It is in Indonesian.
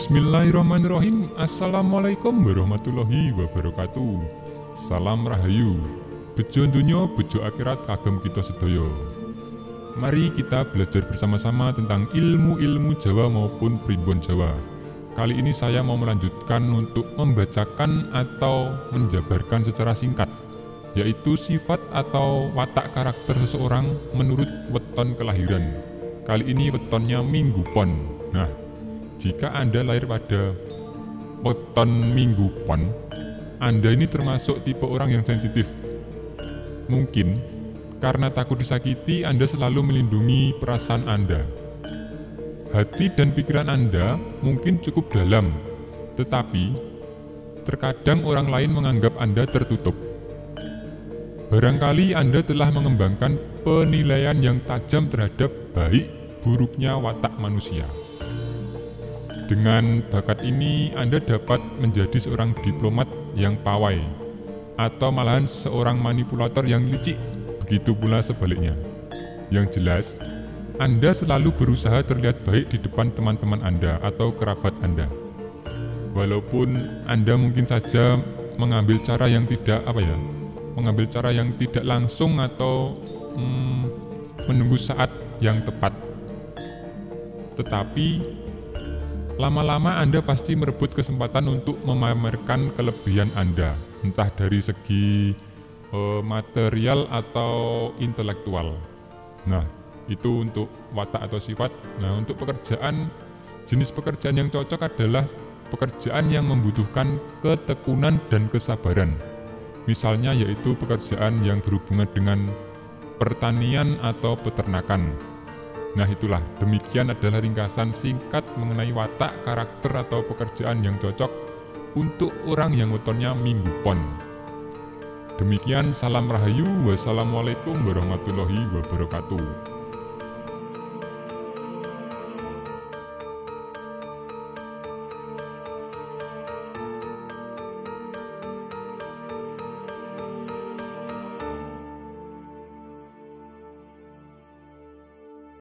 Bismillahirrahmanirrahim. Assalamualaikum warahmatullahi wabarakatuh. Salam rahayu. Bejo donya, bejo akhirat kagem kita sedaya. Mari kita belajar bersama-sama tentang ilmu-ilmu Jawa maupun primbon Jawa. Kali ini saya mau melanjutkan untuk membacakan atau menjabarkan secara singkat, yaitu sifat atau watak karakter seseorang menurut weton kelahiran. Kali ini wetonnya Minggu Pon. Nah, jika Anda lahir pada weton Minggu Pon, Anda ini termasuk tipe orang yang sensitif. Mungkin karena takut disakiti, Anda selalu melindungi perasaan Anda. Hati dan pikiran Anda mungkin cukup dalam, tetapi terkadang orang lain menganggap Anda tertutup. Barangkali Anda telah mengembangkan penilaian yang tajam terhadap baik buruknya watak manusia. Dengan bakat ini, Anda dapat menjadi seorang diplomat yang pawai, atau malahan seorang manipulator yang licik. Begitu pula sebaliknya. Yang jelas, Anda selalu berusaha terlihat baik di depan teman-teman Anda atau kerabat Anda. Walaupun Anda mungkin saja mengambil cara yang tidak langsung atau menunggu saat yang tepat. Tetapi lama-lama Anda pasti merebut kesempatan untuk memamerkan kelebihan Anda, entah dari segi material atau intelektual. Nah, itu untuk watak atau sifat. Nah, untuk pekerjaan, jenis pekerjaan yang cocok adalah pekerjaan yang membutuhkan ketekunan dan kesabaran. Misalnya yaitu pekerjaan yang berhubungan dengan pertanian atau peternakan. Nah, itulah, demikian adalah ringkasan singkat mengenai watak, karakter atau pekerjaan yang cocok untuk orang yang wetonnya Minggu Pon. Demikian, salam rahayu, wassalamualaikum warahmatullahi wabarakatuh.